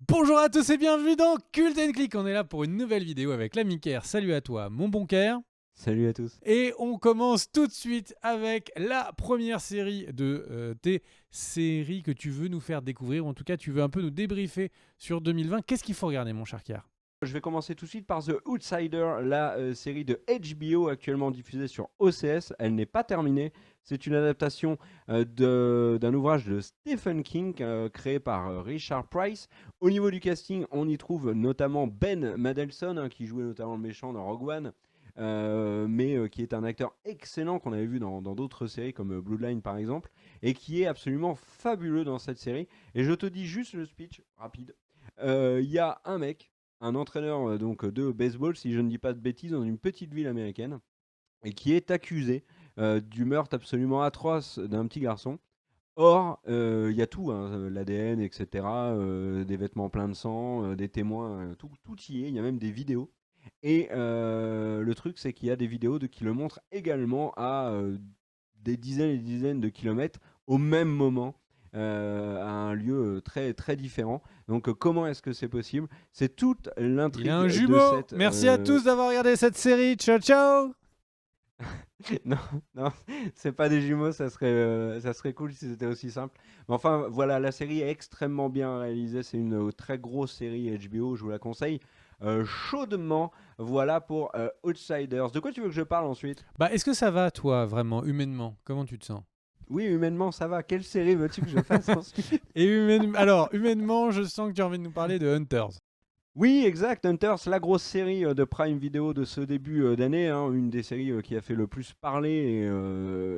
Bonjour à tous et bienvenue dans Cult & Click. On est là pour une nouvelle vidéo avec l'ami Caire. Salut à toi, mon bon Caire. Salut à tous. Et on commence tout de suite avec la première série de tes séries que tu veux nous faire découvrir. Ou en tout cas, tu veux un peu nous débriefer sur 2020. Qu'est-ce qu'il faut regarder, mon cher Caire? Je vais commencer tout de suite par The Outsider, la série de HBO actuellement diffusée sur OCS. Elle n'est pas terminée. C'est une adaptation d'un ouvrage de Stephen King créé par Richard Price. Au niveau du casting, on y trouve notamment Ben Mendelsohn, qui jouait notamment le méchant dans Rogue One, mais qui est un acteur excellent qu'on avait vu dans d'autres séries comme Bloodline par exemple, et qui est absolument fabuleux dans cette série. Et je te dis juste le speech rapide. Il y a un entraîneur donc de baseball, si je ne dis pas de bêtises, dans une petite ville américaine, et qui est accusé du meurtre absolument atroce d'un petit garçon. Or, il y a tout, hein, l'ADN, etc., des vêtements pleins de sang, des témoins, tout y est, il y a même des vidéos. Et le truc, c'est qu'il y a des vidéos qui le montrent également à des dizaines et des dizaines de kilomètres au même moment, à un lieu très, très différent. Donc, comment est-ce que c'est possible? C'est toute Il a l'intrigue un de jumeau. cette. Merci à tous d'avoir regardé cette série. Ciao, ciao. Non, non, c'est pas des jumeaux, ça serait cool si c'était aussi simple. Mais enfin, voilà, la série est extrêmement bien réalisée. C'est une très grosse série HBO, je vous la conseille chaudement. Voilà pour Outsiders. De quoi tu veux que je parle ensuite? Bah, est-ce que ça va, toi, vraiment, humainement? Comment tu te sens? Oui, humainement, ça va. Quelle série veux-tu que je fasse ensuite? Et alors, humainement, je sens que tu as envie de nous parler de Hunters. Oui, exact. Hunters, la grosse série de Prime Video de ce début d'année, hein, une des séries qui a fait le plus parler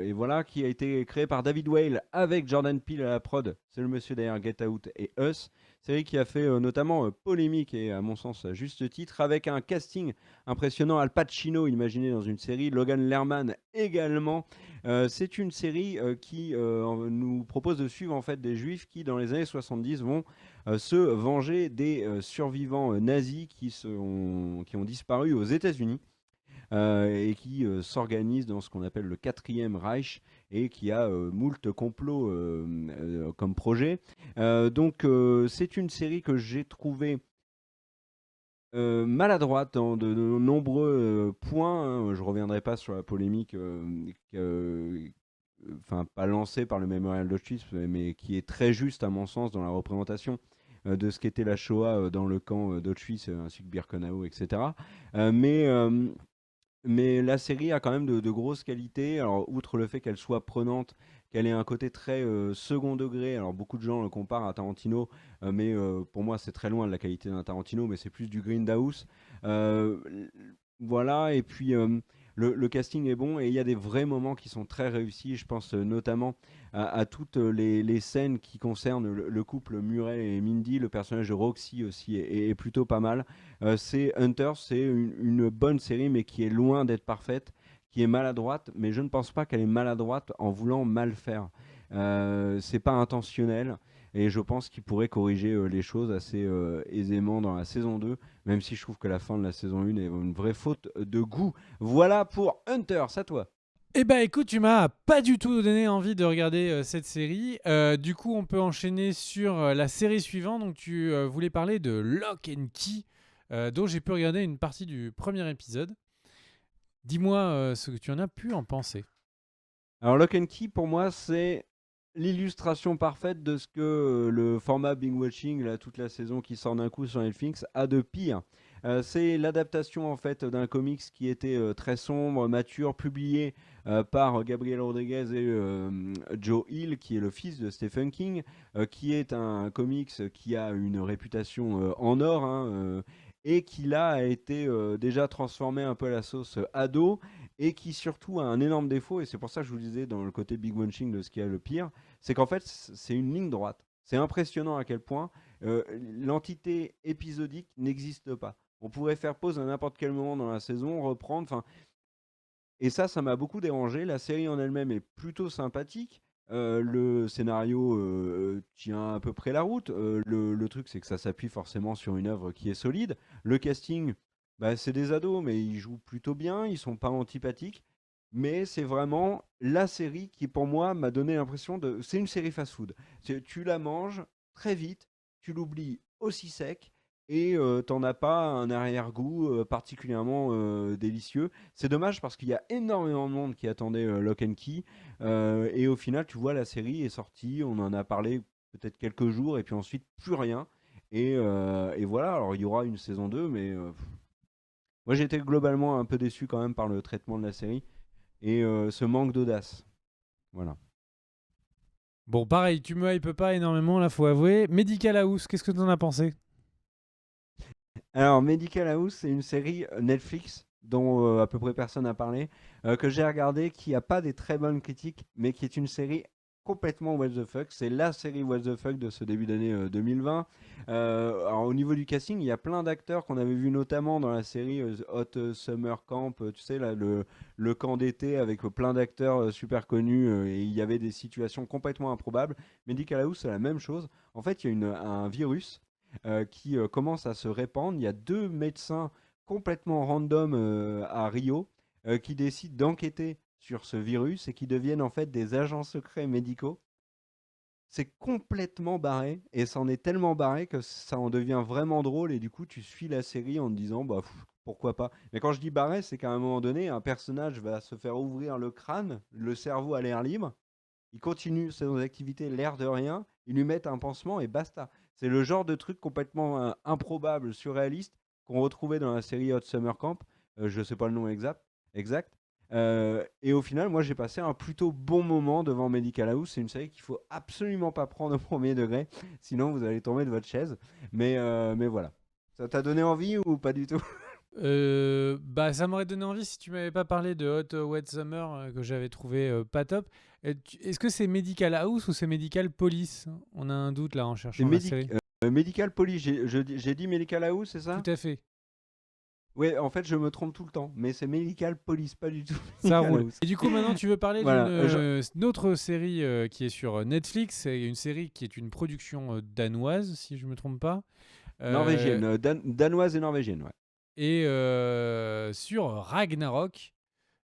et voilà, qui a été créée par David Whale avec Jordan Peele à la prod. C'est le monsieur derrière Get Out et Us. Série qui a fait notamment polémique et à mon sens à juste titre avec un casting impressionnant. Al Pacino imaginé dans une série, Logan Lerman également. C'est une série qui nous propose de suivre en fait des juifs qui dans les années 70 vont se venger des survivants nazis qui ont disparu aux États-Unis et qui s'organisent dans ce qu'on appelle le quatrième Reich et qui a moult complots comme projet. C'est une série que j'ai trouvée maladroite dans de nombreux points, hein. Je reviendrai pas sur la polémique enfin pas lancée par le Memorial d'Auschwitz, mais qui est très juste à mon sens dans la représentation de ce qu'était la Shoah dans le camp d'Auschwitz, ainsi que Birkenau, etc. Euh, mais, euh, mais la série a quand même de grosses qualités. Alors, outre le fait qu'elle soit prenante, qu'elle ait un côté très second degré. Alors, beaucoup de gens le comparent à Tarantino, mais pour moi, c'est très loin de la qualité d'un Tarantino, mais c'est plus du Grindhouse. Euh, voilà, et puis le casting est bon et il y a des vrais moments qui sont très réussis. Je pense notamment à toutes les scènes qui concernent le couple Murray et Mindy. Le personnage de Roxy aussi est plutôt pas mal. C'est Hunter, c'est une bonne série, mais qui est loin d'être parfaite, qui est maladroite, mais je ne pense pas qu'elle est maladroite en voulant mal faire. C'est pas intentionnel, et je pense qu'il pourrait corriger les choses assez aisément dans la saison 2, même si je trouve que la fin de la saison 1 est une vraie faute de goût. Voilà pour Hunter, c'est à toi. Eh ben écoute, tu m'as pas du tout donné envie de regarder cette série. Du coup, on peut enchaîner sur la série suivante. Donc, tu voulais parler de Lock and Key, dont j'ai pu regarder une partie du premier épisode. Dis-moi ce que tu en as pu en penser. Alors Lock and Key, pour moi, c'est l'illustration parfaite de ce que le format Bing Watching, là, toute la saison qui sort d'un coup sur Netflix, a de pire. C'est l'adaptation en fait d'un comics qui était très sombre, mature, publié par Gabriel Rodriguez et Joe Hill, qui est le fils de Stephen King, qui est un comics qui a une réputation en or, hein, et qui là a été déjà transformé un peu à la sauce ado et qui surtout a un énorme défaut, et c'est pour ça que je vous disais dans le côté big watching de ce qui est le pire, c'est qu'en fait c'est une ligne droite. C'est impressionnant à quel point l'entité épisodique n'existe pas. On pourrait faire pause à n'importe quel moment dans la saison, reprendre, enfin, et ça m'a beaucoup dérangé. La série en elle-même est plutôt sympathique. Le scénario tient à peu près la route. Le truc, c'est que ça s'appuie forcément sur une œuvre qui est solide. Le casting, bah, c'est des ados, mais ils jouent plutôt bien. Ils sont pas antipathiques. Mais c'est vraiment la série qui, pour moi, m'a donné l'impression de. C'est une série fast-food. Tu la manges très vite, tu l'oublies aussi sec et t'en as pas un arrière-goût particulièrement délicieux. C'est dommage parce qu'il y a énormément de monde qui attendait Lock and Key et au final, tu vois, la série est sortie, on en a parlé peut-être quelques jours et puis ensuite plus rien. Et voilà, alors il y aura une saison 2, mais moi j'ai été globalement un peu déçu quand même par le traitement de la série et ce manque d'audace. Voilà. Bon, pareil, tu me hype pas énormément, là, faut avouer. Medical House, qu'est-ce que t'en as pensé? Alors, Medical House, c'est une série Netflix dont à peu près personne n'a parlé, que j'ai regardé, qui a pas des très bonnes critiques, mais qui est une série complètement what the fuck. C'est la série what the fuck de ce début d'année 2020. Alors, au niveau du casting, il y a plein d'acteurs qu'on avait vu notamment dans la série The Hot Summer Camp, tu sais, là, le camp d'été avec plein d'acteurs super connus, et il y avait des situations complètement improbables. Medical House, c'est la même chose. En fait, il y a un virus qui commence à se répandre. Il y a deux médecins complètement random à Rio qui décident d'enquêter sur ce virus et qui deviennent en fait des agents secrets médicaux. C'est complètement barré et ça en est tellement barré que ça en devient vraiment drôle et du coup tu suis la série en te disant bah pourquoi pas. Mais quand je dis barré, c'est qu'à un moment donné, un personnage va se faire ouvrir le crâne, le cerveau à l'air libre, il continue ses activités l'air de rien, ils lui mettent un pansement et basta. C'est le genre de truc complètement improbable, surréaliste qu'on retrouvait dans la série Hot Summer Camp. Je sais pas le nom exact. Et au final, moi j'ai passé un plutôt bon moment devant Medical House. C'est une série qu'il faut absolument pas prendre au premier degré, sinon vous allez tomber de votre chaise. Mais voilà. Ça t'a donné envie ou pas du tout? Bah, ça m'aurait donné envie si tu m'avais pas parlé de Hot Wet Summer que j'avais trouvé pas top. Est-ce que c'est Medical House ou c'est Medical Police? On a un doute là en C'est cherchant la série. Medical Police. J'ai dit Medical House, c'est Tout ça? à fait. Ouais, en fait, je me trompe tout le temps, mais c'est Medical Police, pas du tout Ça Medical roule. House. Et du coup, maintenant, tu veux parler d'une Voilà. autre série qui est sur Netflix. C'est une série qui est une production danoise, si je me trompe pas. Euh, Norvégienne, danoise et norvégienne, ouais. et sur Ragnarok.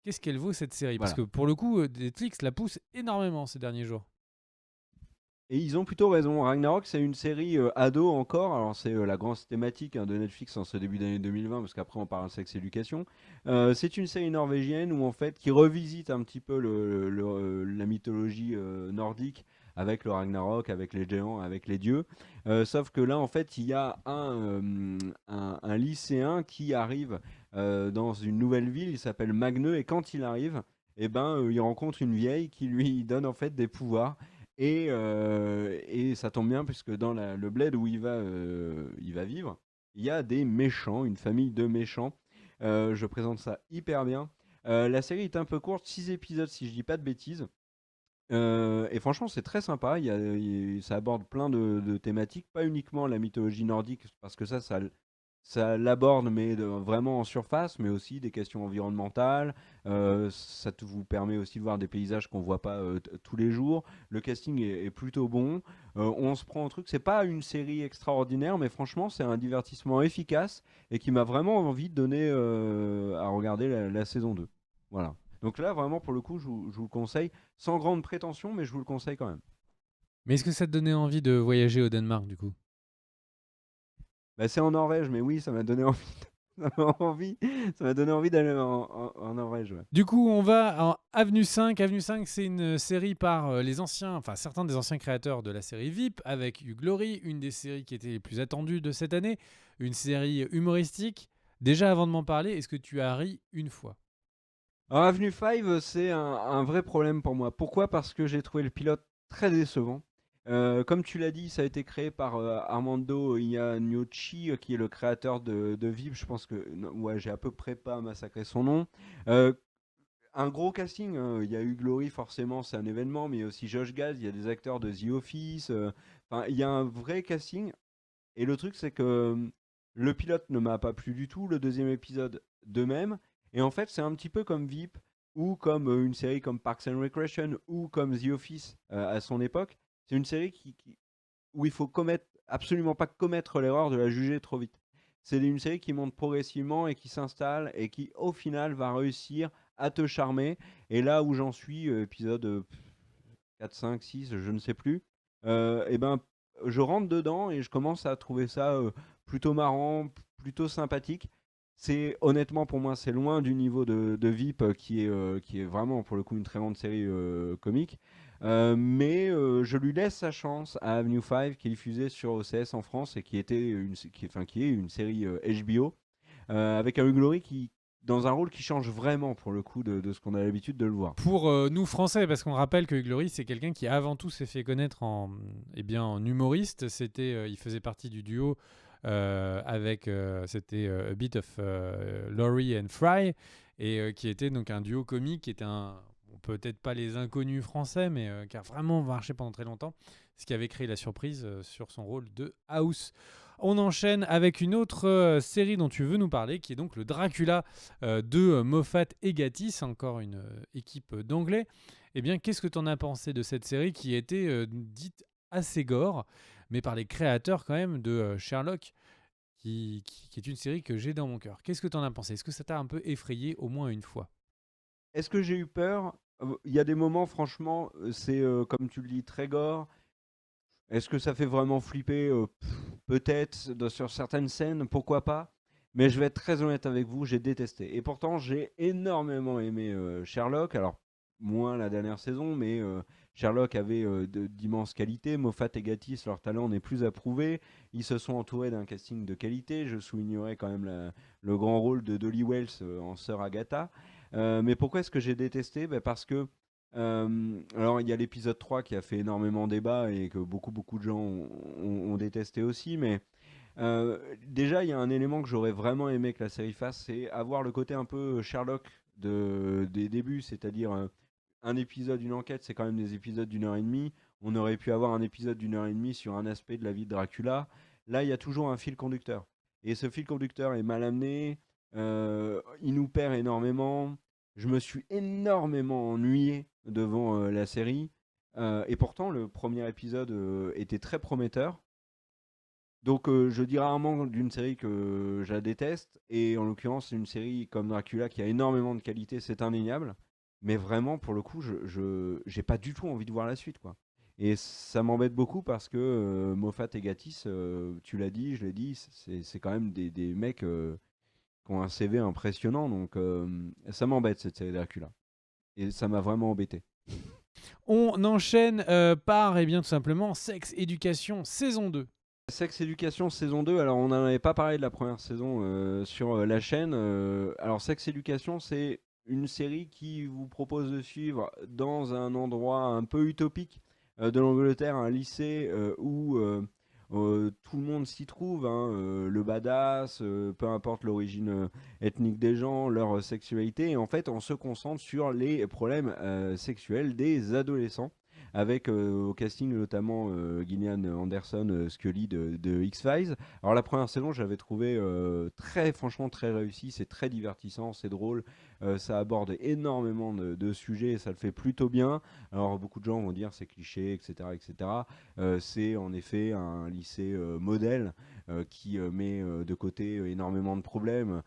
Qu'est-ce qu'elle vaut cette série? Parce Voilà. que pour le coup, Netflix la pousse énormément ces derniers jours. Et ils ont plutôt raison. Ragnarok, c'est une série ado encore. Alors, c'est la grande thématique de Netflix en ce début d'année 2020, parce qu'après, on parle sexe éducation. C'est une série norvégienne où, en fait, qui revisite un petit peu la mythologie nordique avec le Ragnarok, avec les géants, avec les dieux. Sauf que là, en fait, il y a un lycéen qui arrive dans une nouvelle ville. Il s'appelle Magneux. Et quand il arrive, eh ben, il rencontre une vieille qui lui donne, en fait, des pouvoirs. Et ça tombe bien puisque dans le bled où il va vivre, il y a des méchants, une famille de méchants. Je présente ça hyper bien. La série est un peu courte, 6 épisodes si je dis pas de bêtises. Et franchement, c'est très sympa. Ça aborde plein de thématiques, pas uniquement la mythologie nordique, parce que ça l'aborde, mais vraiment en surface, mais aussi des questions environnementales. Vous permet aussi de voir des paysages qu'on voit pas tous les jours. Le casting est plutôt bon. On se prend un truc. C'est pas une série extraordinaire, mais franchement, c'est un divertissement efficace et qui m'a vraiment envie de donner à regarder la saison 2. Voilà. Donc là, vraiment, pour le coup, je vous le conseille. Sans grande prétention, mais je vous le conseille quand même. Mais est-ce que ça te donnait envie de voyager au Danemark du coup? Bah, c'est en Norvège, mais oui, ça m'a donné envie. Ça m'a donné envie d'aller en Norvège. Ouais. Du coup, on va en Avenue 5. Avenue 5, c'est une série par les anciens, enfin certains des anciens créateurs de la série VIP, avec Hugh Laurie, une des séries qui était les plus attendues de cette année, une série humoristique. Déjà, avant de m'en parler, est-ce que tu as ri une fois? Alors, Avenue 5, c'est un vrai problème pour moi. Pourquoi? Parce que j'ai trouvé le pilote très décevant. Comme tu l'as dit, ça a été créé par Armando Iannucci, qui est le créateur de VIP. Je pense que non, ouais, j'ai à peu près pas massacré son nom. Euh, un gros casting, hein. Il y a eu Glory, forcément, c'est un événement, mais il y a aussi Josh Gad, il y a des acteurs de The Office. Enfin, il y a un vrai casting. Et le truc, c'est que le pilote ne m'a pas plu du tout, le deuxième épisode de même. Et en fait, c'est un petit peu comme VIP, ou comme une série comme Parks and Recreation, ou comme The Office à son époque. C'est une série où il faut absolument pas commettre l'erreur de la juger trop vite. C'est une série qui monte progressivement et qui s'installe et qui, au final, va réussir à te charmer. Et là où j'en suis, épisode 4, 5, 6, je ne sais plus, et ben, je rentre dedans et je commence à trouver ça plutôt marrant, plutôt sympathique. C'est honnêtement pour moi, c'est loin du niveau de VIP qui est vraiment pour le coup une très grande série comique. Mais je lui laisse sa chance à Avenue 5 qui est diffusée sur OCS en France et qui est une série HBO avec un Hugh Laurie qui dans un rôle qui change vraiment pour le coup de ce qu'on a l'habitude de le voir. Pour nous Français, parce qu'on rappelle que Glory, c'est quelqu'un qui avant tout s'est fait connaître en humoriste. Il faisait partie du duo c'était A Bit of Laurie and Fry, et qui était donc un duo comique, qui était peut-être pas les inconnus français, mais qui a vraiment marché pendant très longtemps, ce qui avait créé la surprise sur son rôle de House. On enchaîne avec une autre série dont tu veux nous parler, qui est donc le Dracula de Moffat et Gatiss, encore une équipe d'anglais. Eh bien, qu'est-ce que tu en as pensé de cette série qui était dite assez gore, mais par les créateurs quand même de Sherlock, qui est une série que j'ai dans mon cœur. Qu'est-ce que tu en as pensé? Est-ce que ça t'a un peu effrayé au moins une fois? Est-ce que j'ai eu peur? Il y a des moments, franchement, c'est comme tu le dis, très gore. Est-ce que ça fait vraiment flipper? Peut-être sur certaines scènes, pourquoi pas. Mais je vais être très honnête avec vous, j'ai détesté. Et pourtant, j'ai énormément aimé Sherlock. Alors, moins la dernière saison, mais Sherlock avait d'immenses qualités. Moffat et Gatiss, leur talent n'est plus à prouver. Ils se sont entourés d'un casting de qualité. Je soulignerai quand même le grand rôle de Dolly Wells en sœur Agatha. Mais pourquoi est-ce que j'ai détesté? Parce que alors il y a l'épisode 3 qui a fait énormément débat et que beaucoup de gens ont détesté aussi, mais déjà il y a un élément que j'aurais vraiment aimé que la série fasse, c'est avoir le côté un peu Sherlock des débuts, c'est-à-dire un épisode, une enquête, c'est quand même des épisodes d'une heure et demie. On aurait pu avoir un épisode d'une heure et demie sur un aspect de la vie de Dracula. Là, il y a toujours un fil conducteur. Et ce fil conducteur est mal amené, il nous perd énormément. Je me suis énormément ennuyé devant la série. Et pourtant, le premier épisode était très prometteur. Donc, je dis rarement d'une série que je la déteste. Et en l'occurrence, c'est une série comme Dracula qui a énormément de qualité, c'est indéniable. Mais vraiment, pour le coup, j'ai pas du tout envie de voir la suite, quoi. Et ça m'embête beaucoup parce que Moffat et Gatiss, tu l'as dit, je l'ai dit, c'est quand même des mecs qui ont un CV impressionnant. Donc, ça m'embête cette série Dracula. Et ça m'a vraiment embêté. On enchaîne par, eh bien, tout simplement, Sex Education saison 2. Sex Education saison 2, alors on n'en avait pas parlé de la première saison sur la chaîne. Alors Sex Education, c'est une série qui vous propose de suivre dans un endroit un peu utopique de l'Angleterre, un lycée où tout le monde s'y trouve, hein, le badass, peu importe l'origine ethnique des gens, leur sexualité. Et en fait, on se concentre sur les problèmes sexuels des adolescents avec au casting notamment Gillian Anderson, Scully de X-Files. Alors la première saison, j'avais trouvé franchement très réussi, c'est très divertissant, c'est drôle, ça aborde énormément de sujets et ça le fait plutôt bien. Alors beaucoup de gens vont dire c'est cliché, etc. etc. C'est en effet un lycée modèle qui met de côté énormément de problèmes.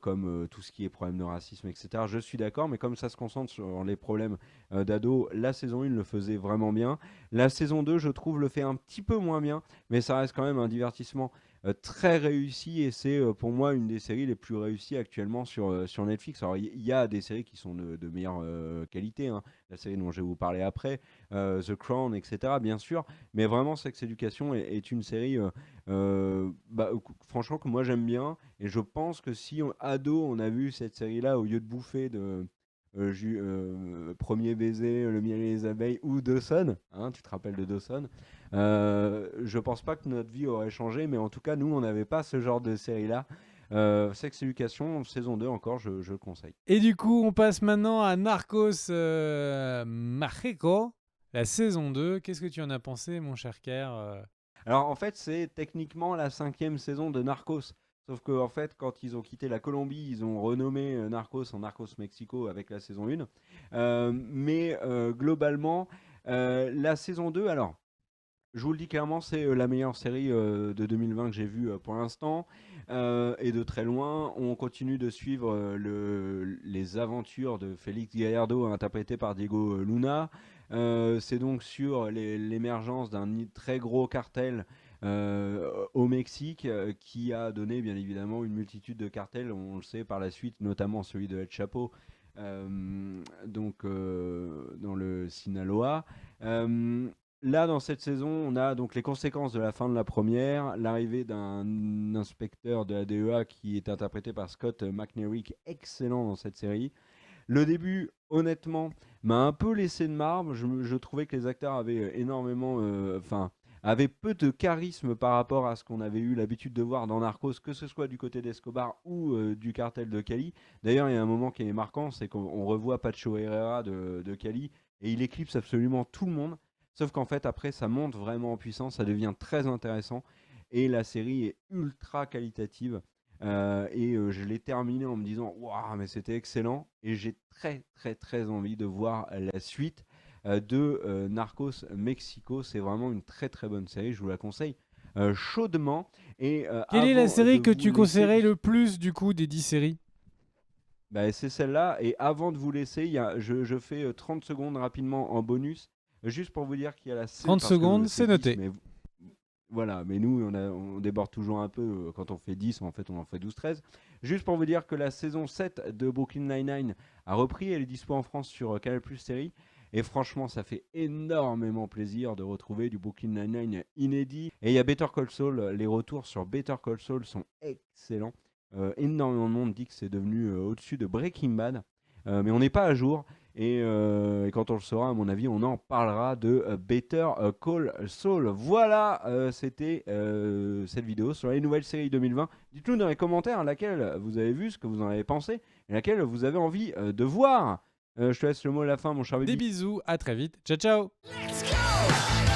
Comme tout ce qui est problème de racisme, etc. Je suis d'accord, mais comme ça se concentre sur les problèmes d'ados, la saison 1 le faisait vraiment bien. La saison 2, je trouve, le fait un petit peu moins bien, mais ça reste quand même un divertissement très réussi et c'est pour moi une des séries les plus réussies actuellement sur Netflix. Alors il y a des séries qui sont de meilleure qualité, hein. La série dont je vais vous parler après, The Crown, etc. bien sûr, mais vraiment Sex Education est une série franchement que moi j'aime bien et je pense que si ado on a vu cette série-là au lieu de bouffer de Premier baiser, Le miel et les abeilles ou Dawson, hein, tu te rappelles de Dawson, je pense pas que notre vie aurait changé, mais en tout cas, nous, on n'avait pas ce genre de série-là. Sex Education, saison 2 encore, je le conseille. Et du coup, on passe maintenant à Narcos Mexico, la saison 2. Qu'est-ce que tu en as pensé, mon cher Kerr Alors en fait, c'est techniquement la 5e saison de Narcos. Sauf que en fait, quand ils ont quitté la Colombie, ils ont renommé Narcos en Narcos Mexico avec la saison 1. Mais globalement, la saison 2, alors, je vous le dis clairement, c'est la meilleure série de 2020 que j'ai vue pour l'instant. Et de très loin, on continue de suivre les aventures de Félix Gallardo, interprété par Diego Luna. C'est donc sur l'émergence d'un très gros cartel au Mexique qui a donné bien évidemment une multitude de cartels, on le sait par la suite, notamment celui de El Chapo, dans le Sinaloa. Là, dans cette saison, on a donc les conséquences de la fin de la première, l'arrivée d'un inspecteur de la DEA qui est interprété par Scott McNairy, qui est excellent dans cette série. Le début, honnêtement, m'a un peu laissé de marbre. Je trouvais que les acteurs avaient énormément, avaient peu de charisme par rapport à ce qu'on avait eu l'habitude de voir dans Narcos, que ce soit du côté d'Escobar ou du cartel de Cali. D'ailleurs, il y a un moment qui est marquant, c'est qu'on revoit Pacho Herrera de Cali et il éclipse absolument tout le monde. Sauf qu'en fait, après, ça monte vraiment en puissance, ça devient très intéressant et la série est ultra qualitative. Je l'ai terminé en me disant waouh, mais c'était excellent. Et j'ai très, très, très envie de voir la suite de Narcos Mexico. C'est vraiment une très, très bonne série. Je vous la conseille chaudement. Et Quelle est la avant série de que vous tu laisser, conseillerais le plus du coup des 10 séries? bah, c'est celle-là. Et avant de vous laisser, je fais 30 secondes rapidement en bonus. Juste pour vous dire qu'il y a la 30 parce que secondes, c'est c'est 10, noté. mais voilà, mais nous, on déborde toujours un peu quand on fait 10, en fait, on en fait 12-13. Juste pour vous dire que la saison 7 de Brooklyn Nine-Nine a repris, elle est dispo en France sur Canal+ Série. Et franchement, ça fait énormément plaisir de retrouver du Brooklyn Nine-Nine inédit. Et il y a Better Call Saul, les retours sur Better Call Saul sont excellents. Énormément de monde dit que c'est devenu au-dessus de Breaking Bad. Mais on n'est pas à jour. Et quand on le saura, à mon avis, on en parlera de Better Call Saul. Voilà, c'était cette vidéo sur les nouvelles séries 2020. Dites-nous dans les commentaires laquelle vous avez vu, ce que vous en avez pensé, et laquelle vous avez envie de voir. Je te laisse le mot à la fin, mon cher Des baby. bisous, à très vite. Ciao, ciao. Let's go!